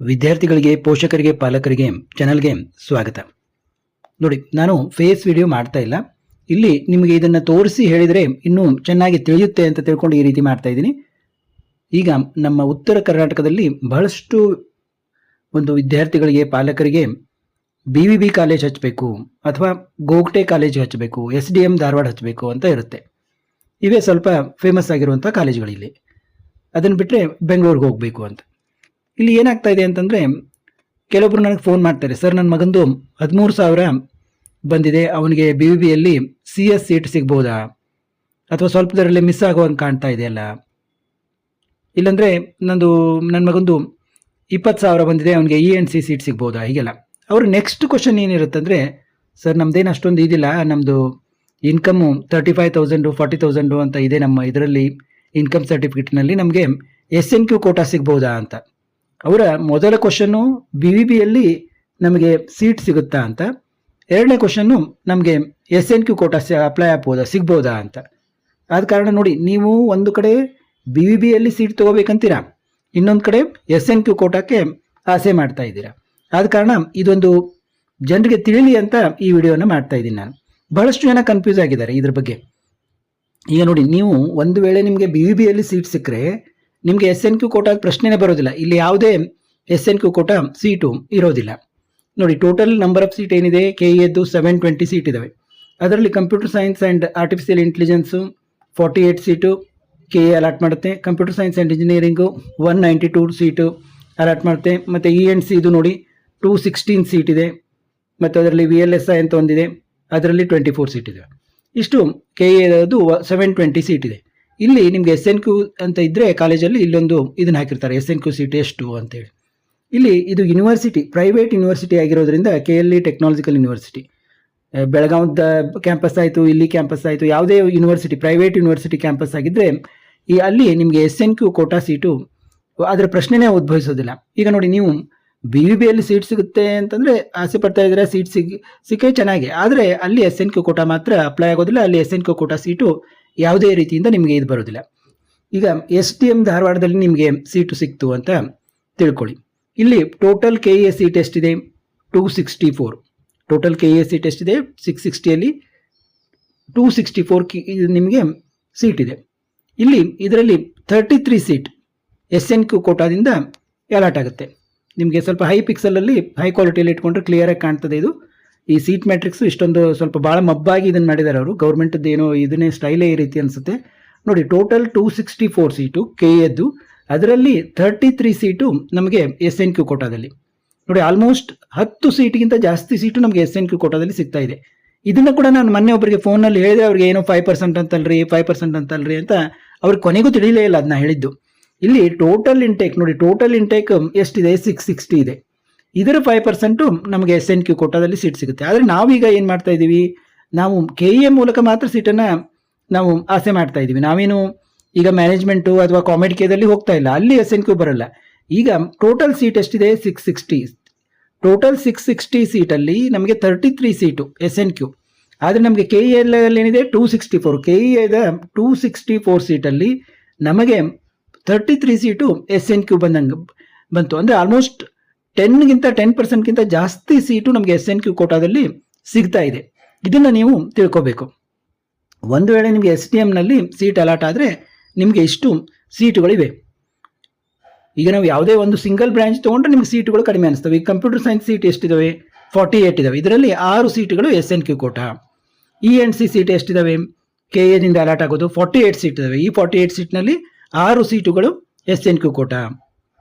ವಿದ್ಯಾರ್ಥಿಗಳಿಗೆ, ಪೋಷಕರಿಗೆ, ಪಾಲಕರಿಗೆ ಚಾನಲ್ಗೆ ಸ್ವಾಗತ. ನೋಡಿ, ನಾನು ಫೇಸ್ ವಿಡಿಯೋ ಮಾಡ್ತಾ ಇಲ್ಲ. ಇಲ್ಲಿ ನಿಮಗೆ ಇದನ್ನು ತೋರಿಸಿ ಹೇಳಿದರೆ ಇನ್ನೂ ಚೆನ್ನಾಗಿ ತಿಳಿಯುತ್ತೆ ಅಂತ ತಿಳ್ಕೊಂಡು ಈ ರೀತಿ ಮಾಡ್ತಾ ಇದ್ದೀನಿ. ಈಗ ನಮ್ಮ ಉತ್ತರ ಕರ್ನಾಟಕದಲ್ಲಿ ಬಹಳಷ್ಟು ಒಂದು ವಿದ್ಯಾರ್ಥಿಗಳಿಗೆ, ಪಾಲಕರಿಗೆ BVB ಕಾಲೇಜ್ ಹಚ್ಚಬೇಕು ಅಥವಾ ಗೋಗ್ಟೆ ಕಾಲೇಜ್ ಹಚ್ಚಬೇಕು, SDM ಧಾರವಾಡ ಹಚ್ಚಬೇಕು ಅಂತ ಇರುತ್ತೆ. ಇವೇ ಸ್ವಲ್ಪ ಫೇಮಸ್ ಆಗಿರುವಂಥ ಕಾಲೇಜುಗಳಿಲ್ಲಿ. ಅದನ್ನು ಬಿಟ್ಟರೆ ಬೆಂಗಳೂರಿಗೆ ಹೋಗಬೇಕು ಅಂತ. ಇಲ್ಲಿ ಏನಾಗ್ತಾ ಇದೆ ಅಂತಂದರೆ, ಕೆಲವೊಬ್ಬರು ನನಗೆ ಫೋನ್ ಮಾಡ್ತಾರೆ, ಸರ್ ನನ್ನ ಮಗಂದು 13,000 ಬಂದಿದೆ, ಅವನಿಗೆ BVBಯಲ್ಲಿ CS ಸೀಟ್ ಸಿಗ್ಬೋದಾ, ಅಥವಾ ಸ್ವಲ್ಪದರಲ್ಲೇ ಮಿಸ್ ಆಗುವಂಗೆ ಕಾಣ್ತಾ ಇದೆಯಲ್ಲ, ಇಲ್ಲಾಂದರೆ ನನ್ನ ಮಗಂದು 20,000 ಬಂದಿದೆ, ಅವನಿಗೆ ENC ಸೀಟ್ ಸಿಗ್ಬೋದಾ, ಹೀಗೆಲ್ಲ. ಅವ್ರ ನೆಕ್ಸ್ಟ್ ಕ್ವಶನ್ ಏನಿರುತ್ತೆ ಅಂದರೆ, ಸರ್ ನಮ್ಮದೇನು ಅಷ್ಟೊಂದು ಇದಿಲ್ಲ, ನಮ್ಮದು ಇನ್ಕಮ್ಮು 35,000 40,000 ಅಂತ ಇದೆ, ನಮ್ಮ ಇದರಲ್ಲಿ ಇನ್ಕಮ್ ಸರ್ಟಿಫಿಕೇಟ್ನಲ್ಲಿ ನಮಗೆ SNQ ಕೋಟಾ ಸಿಗ್ಬೋದಾ ಅಂತ. ಅವರ ಮೊದಲ ಕ್ವಶನ್ನು BVBಯಲ್ಲಿ ನಮಗೆ ಸೀಟ್ ಸಿಗುತ್ತಾ ಅಂತ, ಎರಡನೇ ಕ್ವಶನ್ನು ನಮಗೆ SNQ ಕೋಟಾ ಅಪ್ಲೈ ಆಗ್ಬೋದಾ, ಸಿಗ್ಬೋದಾ ಅಂತ. ಆದ ಕಾರಣ ನೋಡಿ, ನೀವು ಒಂದು ಕಡೆ BVBಯಲ್ಲಿ ಸೀಟ್ ತೊಗೋಬೇಕಂತೀರಾ, ಇನ್ನೊಂದು ಕಡೆ SNQ ಕೋಟಾಕ್ಕೆ ಆಸೆ ಮಾಡ್ತಾ ಇದ್ದೀರಾ. ಆದ ಕಾರಣ ಇದೊಂದು ಜನರಿಗೆ ತಿಳಿಲಿ ಅಂತ ಈ ವಿಡಿಯೋನ ಮಾಡ್ತಾ ಇದ್ದೀನಿ ನಾನು. ಬಹಳಷ್ಟು ಜನ ಕನ್ಫ್ಯೂಸ್ ಆಗಿದ್ದಾರೆ ಇದ್ರ ಬಗ್ಗೆ. ಈಗ ನೋಡಿ, ನೀವು ಒಂದು ವೇಳೆ ನಿಮಗೆ BVBಯಲ್ಲಿ ಸೀಟ್ ಸಿಕ್ಕರೆ ನಿಮಗೆ SNQ ಕೋಟಾದ ಪ್ರಶ್ನೆನೇ ಬರೋದಿಲ್ಲ. ಇಲ್ಲಿ ಯಾವುದೇ SNQ ಕೋಟಾ ಸೀಟು ಇರೋದಿಲ್ಲ. ನೋಡಿ, ಟೋಟಲ್ ನಂಬರ್ ಆಫ್ ಸೀಟ್ ಏನಿದೆ, KEದ್ದು 720 ಸೀಟ್ ಇದ್ದಾವೆ. ಅದರಲ್ಲಿ computer science and artificial intelligence 48 seat KE allot ಮಾಡುತ್ತೆ. Computer science and engineering 192 seat allot ಮಾಡುತ್ತೆ. ಮತ್ತು ENC ಇದು ನೋಡಿ 216 ಸೀಟ್ ಇದೆ. ಮತ್ತು ಅದರಲ್ಲಿ VLSI ಅಂತ ಒಂದಿದೆ, ಅದರಲ್ಲಿ 24 ಸೀಟ್ ಇದೆ. ಇಷ್ಟು KE ಅದು 720 ಸೀಟ್ ಇದೆ. ಇಲ್ಲಿ ನಿಮಗೆ SNQ ಅಂತ ಇದ್ದರೆ ಕಾಲೇಜಲ್ಲಿ ಇಲ್ಲೊಂದು ಇದನ್ನು ಹಾಕಿರ್ತಾರೆ, SNQ ಸೀಟ್ ಎಷ್ಟು ಅಂತೇಳಿ. ಇಲ್ಲಿ ಇದು ಯೂನಿವರ್ಸಿಟಿ, ಪ್ರೈವೇಟ್ ಯೂನಿವರ್ಸಿಟಿ ಆಗಿರೋದ್ರಿಂದ KLE ಟೆಕ್ನಾಲಜಿಕಲ್ ಯೂನಿವರ್ಸಿಟಿ, ಬೆಳಗಾವಿದ ಕ್ಯಾಂಪಸ್ ಆಯಿತು, ಇಲ್ಲಿ ಕ್ಯಾಂಪಸ್ ಆಯಿತು, ಯಾವುದೇ ಯೂನಿವರ್ಸಿಟಿ ಪ್ರೈವೇಟ್ ಯೂನಿವರ್ಸಿಟಿ ಕ್ಯಾಂಪಸ್ ಆಗಿದ್ದರೆ ಅಲ್ಲಿ ನಿಮಗೆ SNQ ಕೋಟಾ ಸೀಟು ಅದರ ಪ್ರಶ್ನೆನೇ ಉದ್ಭವಿಸೋದಿಲ್ಲ. ಈಗ ನೋಡಿ, ನೀವು BVBಯಲ್ಲಿ ಸೀಟ್ ಸಿಗುತ್ತೆ ಅಂತಂದರೆ ಆಸೆ ಪಡ್ತಾ ಇದ್ದೀರಾ, ಸೀಟ್ ಸಿಕ್ಕೇ ಚೆನ್ನಾಗಿ, ಆದರೆ ಅಲ್ಲಿ SNQ ಕೋಟಾ ಮಾತ್ರ ಅಪ್ಲೈ ಆಗೋದಿಲ್ಲ. ಅಲ್ಲಿ SNQ ಕೋಟಾ ಸೀಟು ಯಾವುದೇ ರೀತಿಯಿಂದ ನಿಮಗೆ ಇದು ಬರೋದಿಲ್ಲ. ಈಗ SDM ಧಾರವಾಡದಲ್ಲಿ ನಿಮಗೆ ಸೀಟು ಸಿಕ್ತು ಅಂತ ತಿಳ್ಕೊಳ್ಳಿ. ಇಲ್ಲಿ ಟೋಟಲ್ KE ಸೀಟ್ ಎಷ್ಟಿದೆ, 264. ಟೋಟಲ್ KE ಸೀಟ್ ಎಷ್ಟಿದೆ, 660ಯಲ್ಲಿ 264 ನಿಮಗೆ ಸೀಟ್ ಇದೆ. ಇಲ್ಲಿ ಇದರಲ್ಲಿ 33 ಸೀಟ್ SNQ ಕೋಟಾದಿಂದ ಅಲಾಟ್ ಆಗುತ್ತೆ. ನಿಮಗೆ ಸ್ವಲ್ಪ ಹೈ ಪಿಕ್ಸಲಲ್ಲಿ, ಹೈ ಕ್ವಾಲಿಟಿಯಲ್ಲಿ ಇಟ್ಕೊಂಡ್ರೆ ಕ್ಲಿಯರಾಗಿ ಕಾಣ್ತದೆ. ಇದು ಈ ಸೀಟ್ ಮ್ಯಾಟ್ರಿಕ್ಸು ಇಷ್ಟೊಂದು ಸ್ವಲ್ಪ ಭಾಳ ಮಬ್ಬಾಗಿ ಇದನ್ನು ಮಾಡಿದ್ದಾರೆ ಅವರು. ಗೌರ್ಮೆಂಟದ್ದು ಏನೋ ಇದನ್ನೇ ಸ್ಟೈಲೇ ಈ ರೀತಿ ಅನಿಸುತ್ತೆ. ನೋಡಿ, ಟೋಟಲ್ 264 ಸೀಟು KEದ್ದು, ಅದರಲ್ಲಿ 33 ಸೀಟು ನಮಗೆ SNQ ಕೋಟಾದಲ್ಲಿ. ನೋಡಿ, ಆಲ್ಮೋಸ್ಟ್ 10 ಸೀಟಿಗಿಂತ ಜಾಸ್ತಿ ಸೀಟು ನಮಗೆ SNQ ಕೋಟಾದಲ್ಲಿ ಸಿಗ್ತಾ ಇದೆ. ಇದನ್ನು ಕೂಡ ನಾನು ಮೊನ್ನೆ ಒಬ್ಬರಿಗೆ ಫೋನಲ್ಲಿ ಹೇಳಿದೆ, ಅವ್ರಿಗೆ ಏನೋ 5% ಅಂತಲ್ರಿ, 5% ಅಂತಲ್ರಿ ಅಂತ. ಅವ್ರಿಗೆ ಕೊನೆಗೂ ತಿಳಿಲೇ ಇಲ್ಲ ಅದನ್ನ ಹೇಳಿದ್ದು. ಇಲ್ಲಿ ಟೋಟಲ್ ಇಂಟೇಕ್ ನೋಡಿ, ಟೋಟಲ್ ಇಂಟೇಕ್ ಎಷ್ಟಿದೆ, 660 ಇದೆ. ಇದರ 5% ನಮಗೆ SNQ ಕೋಟಾದಲ್ಲಿ ಸೀಟ್ ಸಿಗುತ್ತೆ. ಆದರೆ ನಾವೀಗ ಏನು ಮಾಡ್ತಾ ಇದ್ದೀವಿ, ನಾವು KE ಮೂಲಕ ಮಾತ್ರ ಸೀಟನ್ನು ನಾವು ಆಸೆ ಮಾಡ್ತಾ ಇದ್ದೀವಿ. ನಾವೇನು ಈಗ ಮ್ಯಾನೇಜ್ಮೆಂಟು ಅಥವಾ ಕಾಮೆಡಿಕೇದಲ್ಲಿ ಹೋಗ್ತಾ ಇಲ್ಲ, ಅಲ್ಲಿ SNQ ಬರಲ್ಲ. ಈಗ ಟೋಟಲ್ ಸೀಟ್ ಎಷ್ಟಿದೆ, 660. ಟೋಟಲ್ 660 ಸೀಟಲ್ಲಿ ನಮಗೆ 33 ಸೀಟು SNQ. ಆದರೆ ನಮಗೆ KEಯಲ್ಲಿ ಏನಿದೆ 264. KEದ 264 ಸೀಟಲ್ಲಿ ನಮಗೆ 33 ಸೀಟು SNQ ಬಂತು. ಅಂದರೆ ಆಲ್ಮೋಸ್ಟ್ 10% ಜಾಸ್ತಿ ಸೀಟು ನಮಗೆ SNQ ಕೋಟಾದಲ್ಲಿ ಸಿಗ್ತಾ ಇದೆ. ಇದನ್ನು ನೀವು ತಿಳ್ಕೋಬೇಕು. ಒಂದು ವೇಳೆ ನಿಮಗೆ SDMನಲ್ಲಿ ಸೀಟ್ ಅಲಾಟ್ ಆದರೆ ನಿಮಗೆ ಇಷ್ಟು ಸೀಟುಗಳಿವೆ. ಈಗ ನಾವು ಯಾವುದೇ ಒಂದು ಸಿಂಗಲ್ ಬ್ರಾಂಚ್ ತೊಗೊಂಡ್ರೆ ನಿಮಗೆ ಸೀಟುಗಳು ಕಡಿಮೆ ಅನಿಸ್ತವೆ. ಈಗ ಕಂಪ್ಯೂಟರ್ ಸೈನ್ಸ್ ಸೀಟ್ ಎಷ್ಟಿದ್ದಾವೆ, 48 ಇದ್ದಾವೆ. ಇದರಲ್ಲಿ 6 ಸೀಟುಗಳು SNQ ಕೋಟಾ. ENC ಸೀಟ್ ಎಷ್ಟಿದ್ದಾವೆ, KEದಿಂದ ಅಲಾಟ್ ಆಗೋದು 48 ಸೀಟ್ ಇದ್ದಾವೆ. ಈ 48 ಸೀಟ್ನಲ್ಲಿ 6 ಸೀಟುಗಳು SNQ ಕೋಟಾ.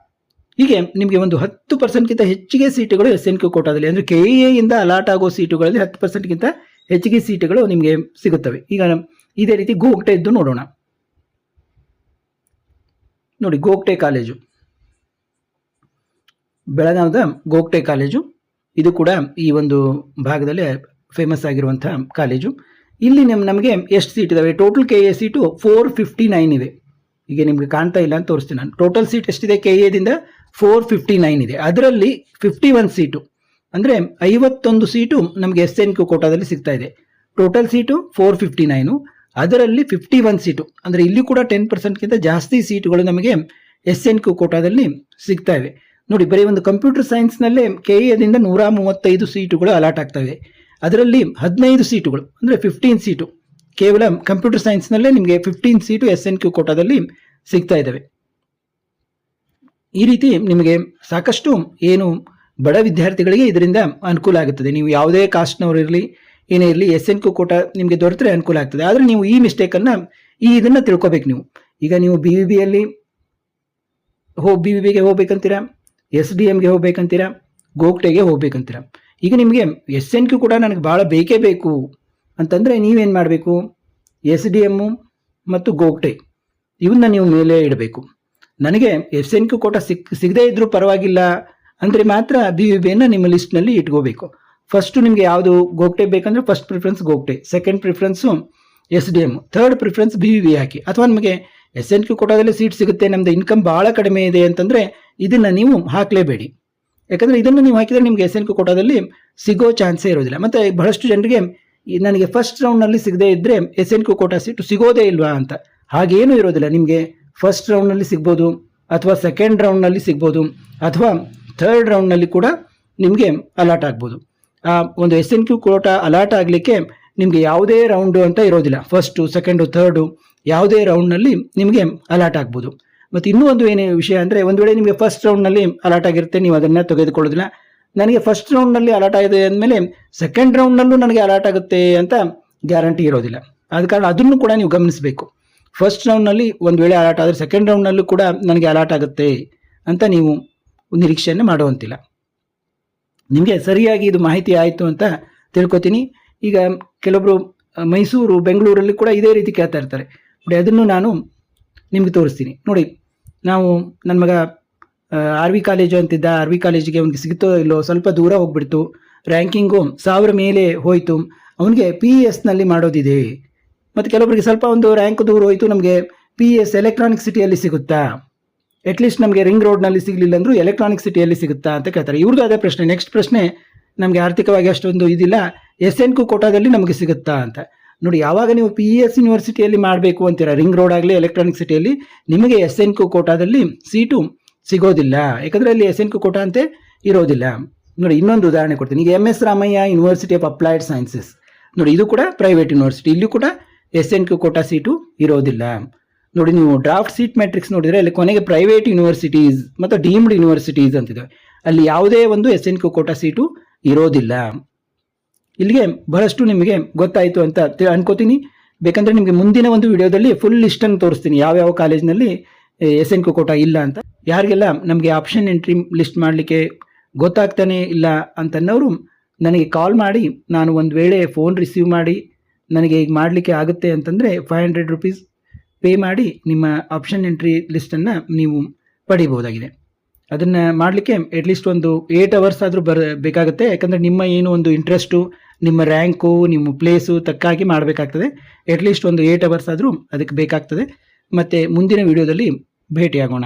ಹೀಗೆ ನಿಮಗೆ ಒಂದು 10%ಗಿಂತ ಹೆಚ್ಚಿಗೆ ಸೀಟುಗಳು SNQ ಕೋಟಾದಲ್ಲಿ, ಅಂದರೆ KEಯಿಂದ ಅಲಾಟ್ ಆಗೋ ಸೀಟುಗಳಲ್ಲಿ 10%ಗಿಂತ ಹೆಚ್ಚಿಗೆ ಸೀಟುಗಳು ನಿಮಗೆ ಸಿಗುತ್ತವೆ. ಈಗ ಇದೇ ರೀತಿ ಗೋಗ್ಟೆದ್ದು ನೋಡೋಣ. ನೋಡಿ, ಗೋಗ್ಟೆ ಕಾಲೇಜು, ಬೆಳಗಾವಿದ ಗೋಗ್ಟೆ ಕಾಲೇಜು, ಇದು ಕೂಡ ಈ ಒಂದು ಭಾಗದಲ್ಲಿ ಫೇಮಸ್ ಆಗಿರುವಂಥ ಕಾಲೇಜು. ಇಲ್ಲಿ ನಮಗೆ ಎಷ್ಟು ಸೀಟ್ ಇದ್ದಾವೆ, ಟೋಟಲ್ KE ಸೀಟು 459 ಇವೆ. ಈಗ ನಿಮಗೆ ಕಾಣ್ತಾ ಇಲ್ಲ ಅಂತ ತೋರಿಸ್ತೀನಿ ನಾನು. ಟೋಟಲ್ ಸೀಟ್ ಎಷ್ಟಿದೆ, KEದಿಂದ 459 ಇದೆ. ಅದರಲ್ಲಿ 51 ಸೀಟು ಅಂದರೆ 51 ಸೀಟು ನಮಗೆ SNQ ಕೋಟಾದಲ್ಲಿ ಸಿಗ್ತಾ ಇದೆ. ಟೋಟಲ್ ಸೀಟು 459, ಅದರಲ್ಲಿ 51 ಸೀಟು ಅಂದರೆ ಇಲ್ಲಿ ಕೂಡ 10%ಗಿಂತ ಜಾಸ್ತಿ ಸೀಟುಗಳು ನಮಗೆ SNQ ಕೋಟಾದಲ್ಲಿ ಸಿಗ್ತಾ ಇವೆ. ನೋಡಿ ಬರೀ ಒಂದು ಕಂಪ್ಯೂಟರ್ ಸೈನ್ಸ್ನಲ್ಲೇ KEದಿಂದ 135 ಸೀಟುಗಳು ಅಲಾಟ್ ಆಗ್ತವೆ. ಅದರಲ್ಲಿ 15 ಸೀಟುಗಳು ಅಂದರೆ 15 ಸೀಟು ಕೇವಲ ಕಂಪ್ಯೂಟರ್ ಸೈನ್ಸ್ನಲ್ಲೇ ನಿಮಗೆ 15 ಸೀಟು SNQ ಕೋಟಾದಲ್ಲಿ ಸಿಗ್ತಾ ಇದ್ದಾವೆ. ಈ ರೀತಿ ನಿಮಗೆ ಸಾಕಷ್ಟು ಏನು ಬಡ ವಿದ್ಯಾರ್ಥಿಗಳಿಗೆ ಇದರಿಂದ ಅನುಕೂಲ ಆಗುತ್ತದೆ. ನೀವು ಯಾವುದೇ ಕಾಸ್ಟ್ನವರು ಇರಲಿ ಏನೇ ಇರಲಿ SNQ ಕೋಟಾ ನಿಮಗೆ ದೊರೆತರೆ ಅನುಕೂಲ ಆಗ್ತದೆ. ಆದರೆ ನೀವು ಈ ಮಿಸ್ಟೇಕನ್ನು ಇದನ್ನು ತಿಳ್ಕೊಬೇಕು. ಈಗ ನೀವು BBBಯಲ್ಲಿ BBBಗೆ ಹೋಗ್ಬೇಕಂತೀರಾ, SDMಗೆ ಹೋಗ್ಬೇಕಂತೀರಾ, ಗೋಗ್ಟೆಗೆ ಹೋಗ್ಬೇಕಂತೀರಾ. ಈಗ ನಿಮಗೆ SNQ ಕೂಡ ನನಗೆ ಭಾಳ ಬೇಕೇ ಬೇಕು ಅಂತಂದರೆ ನೀವೇನು ಮಾಡಬೇಕು, SDM ಮತ್ತು ಗೋಗ್ಟೆ ಇವನ್ನ ನೀವು ಮೇಲೆ ಇಡಬೇಕು. ನನಗೆ SNQ ಕೋಟ ಸಿಗದೇ ಇದ್ರೂ ಪರವಾಗಿಲ್ಲ ಅಂದರೆ ಮಾತ್ರ BBBಯನ್ನು ನಿಮ್ಮ ಲಿಸ್ಟ್ನಲ್ಲಿ ಇಟ್ಕೋಬೇಕು. ಫಸ್ಟು ನಿಮಗೆ ಯಾವುದು ಗೋಗ್ಟೆ ಬೇಕಂದ್ರೆ first preference Gogte, second preference SDM, third preference BBB ಹಾಕಿ. ಅಥವಾ ನಿಮಗೆ SNQ ಕೋಟಾದಲ್ಲಿ ಸೀಟ್ ಸಿಗುತ್ತೆ, ನಮ್ಮದು ಇನ್ಕಮ್ ಭಾಳ ಕಡಿಮೆ ಇದೆ ಅಂತಂದರೆ ಇದನ್ನು ನೀವು ಹಾಕಲೇಬೇಡಿ. ಯಾಕಂದರೆ ಇದನ್ನು ನೀವು ಹಾಕಿದರೆ ನಿಮಗೆ SNQ ಕೋಟಾದಲ್ಲಿ ಸಿಗೋ ಚಾನ್ಸೇ ಇರೋದಿಲ್ಲ. ಮತ್ತು ಬಹಳಷ್ಟು ಜನರಿಗೆ ನನಗೆ ಫಸ್ಟ್ ರೌಂಡ್ನಲ್ಲಿ ಸಿಗದೇ ಇದ್ದರೆ SNQ ಕೋಟಾ ಸೀಟು ಸಿಗೋದೇ ಇಲ್ವಾ ಅಂತ. ಹಾಗೇನೂ ಇರೋದಿಲ್ಲ. ನಿಮಗೆ ಫಸ್ಟ್ ರೌಂಡ್ನಲ್ಲಿ ಸಿಗ್ಬೋದು, ಅಥವಾ ಸೆಕೆಂಡ್ ರೌಂಡ್ನಲ್ಲಿ ಸಿಗ್ಬೋದು, ಅಥವಾ ಥರ್ಡ್ ರೌಂಡ್ನಲ್ಲಿ ಕೂಡ ನಿಮಗೆ ಅಲಾಟ್ ಆಗ್ಬೋದು. ಆ ಒಂದು SNQ ಕೋಟಾ ಅಲಾಟ್ ಆಗಲಿಕ್ಕೆ ನಿಮಗೆ ಯಾವುದೇ ರೌಂಡು ಅಂತ ಇರೋದಿಲ್ಲ. ಫಸ್ಟು, ಸೆಕೆಂಡು, ಥರ್ಡು ಯಾವುದೇ ರೌಂಡ್ನಲ್ಲಿ ನಿಮಗೆ ಅಲಾಟ್ ಆಗ್ಬೋದು. ಮತ್ತು ಇನ್ನೂ ಒಂದು ಏನೇ ವಿಷಯ ಅಂದರೆ, ಒಂದು ವೇಳೆ ನಿಮಗೆ ಫಸ್ಟ್ ರೌಂಡ್ನಲ್ಲಿ ಅಲಾಟ್ ಆಗಿರುತ್ತೆ, ನೀವು ಅದನ್ನು ತೆಗೆದುಕೊಳ್ಳೋದಿಲ್ಲ. ನನಗೆ ಫಸ್ಟ್ ರೌಂಡ್ನಲ್ಲಿ ಅಲಾಟ್ ಆಗಿದೆ ಅಂದಮೇಲೆ ಸೆಕೆಂಡ್ ರೌಂಡ್ನಲ್ಲೂ ನನಗೆ ಅಲಾಟ್ ಆಗುತ್ತೆ ಅಂತ ಗ್ಯಾರಂಟಿ ಇರೋದಿಲ್ಲ. ಆದ ಕಾರಣ ಅದನ್ನು ಕೂಡ ನೀವು ಗಮನಿಸಬೇಕು. ಫಸ್ಟ್ ರೌಂಡ್ನಲ್ಲಿ ಒಂದು ವೇಳೆ ಅಲಾಟ್ ಆದರೆ ಸೆಕೆಂಡ್ ರೌಂಡ್ನಲ್ಲೂ ಕೂಡ ನನಗೆ ಅಲಾಟ್ ಆಗುತ್ತೆ ಅಂತ ನೀವು ನಿರೀಕ್ಷೆಯನ್ನು ಮಾಡುವಂತಿಲ್ಲ. ನಿಮಗೆ ಸರಿಯಾಗಿ ಇದು ಮಾಹಿತಿ ಆಯಿತು ಅಂತ ತಿಳ್ಕೊತೀನಿ. ಈಗ ಕೆಲವೊಬ್ಬರು ಮೈಸೂರು, ಬೆಂಗಳೂರಲ್ಲಿ ಕೂಡ ಇದೇ ರೀತಿ ಕೇಳ್ತಾ ಇರ್ತಾರೆ ನೋಡಿ. ಅದನ್ನು ನಾನು ನಿಮಗೆ ತೋರಿಸ್ತೀನಿ ನೋಡಿ. ನಾವು ನನ್ನ ಮಗ RV ಕಾಲೇಜು ಅಂತಿದ್ದ, RV ಕಾಲೇಜಿಗೆ ಅವನಿಗೆ ಸಿಗುತ್ತೋ ಇಲ್ಲೋ, ಸ್ವಲ್ಪ ದೂರ ಹೋಗ್ಬಿಡ್ತು, ರ್ಯಾಂಕಿಂಗು 1000 ಮೇಲೆ ಹೋಯಿತು, ಅವನಿಗೆ PESನಲ್ಲಿ ಮಾಡೋದಿದೆ. ಮತ್ತು ಕೆಲವೊಬ್ಬರಿಗೆ ಸ್ವಲ್ಪ ಒಂದು ರ್ಯಾಂಕ್ ದೂರ ಹೋಯಿತು, ನಮಗೆ PES ಎಲೆಕ್ಟ್ರಾನಿಕ್ ಸಿಟಿಯಲ್ಲಿ ಸಿಗುತ್ತಾ, ಅಟ್ಲೀಸ್ಟ್ ನಮಗೆ ರಿಂಗ್ ರೋಡ್ನಲ್ಲಿ ಸಿಗಲಿಲ್ಲ ಅಂದರೂ ಎಲೆಕ್ಟ್ರಾನಿಕ್ ಸಿಟಿಯಲ್ಲಿ ಸಿಗುತ್ತಾ ಅಂತ ಕೇಳ್ತಾರೆ. ಇವ್ರದ್ದು ಅದೇ ಪ್ರಶ್ನೆ. ನೆಕ್ಸ್ಟ್ ಪ್ರಶ್ನೆ, ನಮಗೆ ಆರ್ಥಿಕವಾಗಿ ಅಷ್ಟೊಂದು ಇದಿಲ್ಲ, SNQ ಕೋಟಾದಲ್ಲಿ ನಮಗೆ ಸಿಗುತ್ತಾ ಅಂತ. ನೋಡಿ, ಯಾವಾಗ ನೀವು PES ಯೂನಿವರ್ಸಿಟಿಯಲ್ಲಿ ಮಾಡಬೇಕು ಅಂತೀರ, ರಿಂಗ್ ರೋಡ್ ಆಗಲಿ ಎಲೆಕ್ಟ್ರಾನಿಕ್ ಸಿಟಿಯಲ್ಲಿ, ನಿಮಗೆ SNQ ಕೋಟಾದಲ್ಲಿ ಸೀಟು ಸಿಗೋದಿಲ್ಲ. ಯಾಕಂದರೆ ಅಲ್ಲಿ SNQ ಕೋಟಾ ಅಂತೆ ಇರೋದಿಲ್ಲ. ನೋಡಿ, ಇನ್ನೊಂದು ಉದಾಹರಣೆ ಕೊಡ್ತೀನಿ. ಈಗ MS Ramaiah university of applied sciences ನೋಡಿ, ಇದು ಕೂಡ ಪ್ರೈವೇಟ್ ಯೂನಿವರ್ಸಿಟಿ, ಇಲ್ಲಿ ಕೂಡ SNQ ಕೋಟಾ ಸೀಟು ಇರೋದಿಲ್ಲ. ನೋಡಿ, ನೀವು ಡ್ರಾಫ್ಟ್ ಸೀಟ್ ಮ್ಯಾಟ್ರಿಕ್ಸ್ ನೋಡಿದರೆ ಅಲ್ಲಿ ಕೊನೆಗೆ ಪ್ರೈವೇಟ್ ಯೂನಿವರ್ಸಿಟೀಸ್ ಮತ್ತು ಡೀಮ್ಡ್ ಯೂನಿವರ್ಸಿಟೀಸ್ ಅಂತಿದೆ. ಅಲ್ಲಿ ಯಾವುದೇ ಒಂದು SNQ ಕೋಟಾ ಸೀಟು ಇರೋದಿಲ್ಲ. ಇಲ್ಲಿಗೆ ಬಹಳಷ್ಟು ನಿಮಗೆ ಗೊತ್ತಾಯಿತು ಅಂತ ಅನ್ಕೋತೀನಿ. ಬೇಕಂದರೆ ನಿಮಗೆ ಮುಂದಿನ ಒಂದು ವಿಡಿಯೋದಲ್ಲಿ ಫುಲ್ ಲಿಸ್ಟನ್ನು ತೋರಿಸ್ತೀನಿ, ಯಾವ್ಯಾವ ಕಾಲೇಜಿನಲ್ಲಿ SNQ ಕೋಟಾ ಇಲ್ಲ ಅಂತ. ಯಾರಿಗೆಲ್ಲ ನಮಗೆ ಆಪ್ಷನ್ ಎಂಟ್ರಿ ಲಿಸ್ಟ್ ಮಾಡಲಿಕ್ಕೆ ಗೊತ್ತಾಗ್ತಾನೆ ಇಲ್ಲ ಅಂತನ್ನೋರು ನನಗೆ ಕಾಲ್ ಮಾಡಿ, ನಾನು ಒಂದು ವೇಳೆ ಫೋನ್ ರಿಸೀವ್ ಮಾಡಿ ನನಗೆ ಈಗ ಮಾಡಲಿಕ್ಕೆ ಆಗುತ್ತೆ ಅಂತಂದರೆ 500 ರೂಪೀಸ್ ಪೇ ಮಾಡಿ ನಿಮ್ಮ ಆಪ್ಷನ್ ಎಂಟ್ರಿ ಲಿಸ್ಟನ್ನು ನೀವು ಪಡಿಬೋದಾಗಿದೆ. ಅದನ್ನು ಮಾಡಲಿಕ್ಕೆ ಅಟ್ಲೀಸ್ಟ್ ಒಂದು 8 ಅವರ್ಸ್ ಆದರೂ ಬೇಕಾಗುತ್ತೆ. ಯಾಕಂದರೆ ನಿಮ್ಮ ಏನು ಒಂದು ಇಂಟ್ರೆಸ್ಟು, ನಿಮ್ಮ ರ್ಯಾಂಕು, ನಿಮ್ಮ ಪ್ಲೇಸು ತಕ್ಕಾಗಿ ಮಾಡಬೇಕಾಗ್ತದೆ. ಅಟ್ಲೀಸ್ಟ್ ಒಂದು 8 ಅವರ್ಸ್ ಆದರೂ ಅದಕ್ಕೆ ಬೇಕಾಗ್ತದೆ. ಮತ್ತು ಮುಂದಿನ ವಿಡಿಯೋದಲ್ಲಿ ಭೇಟಿಯಾಗೋಣ.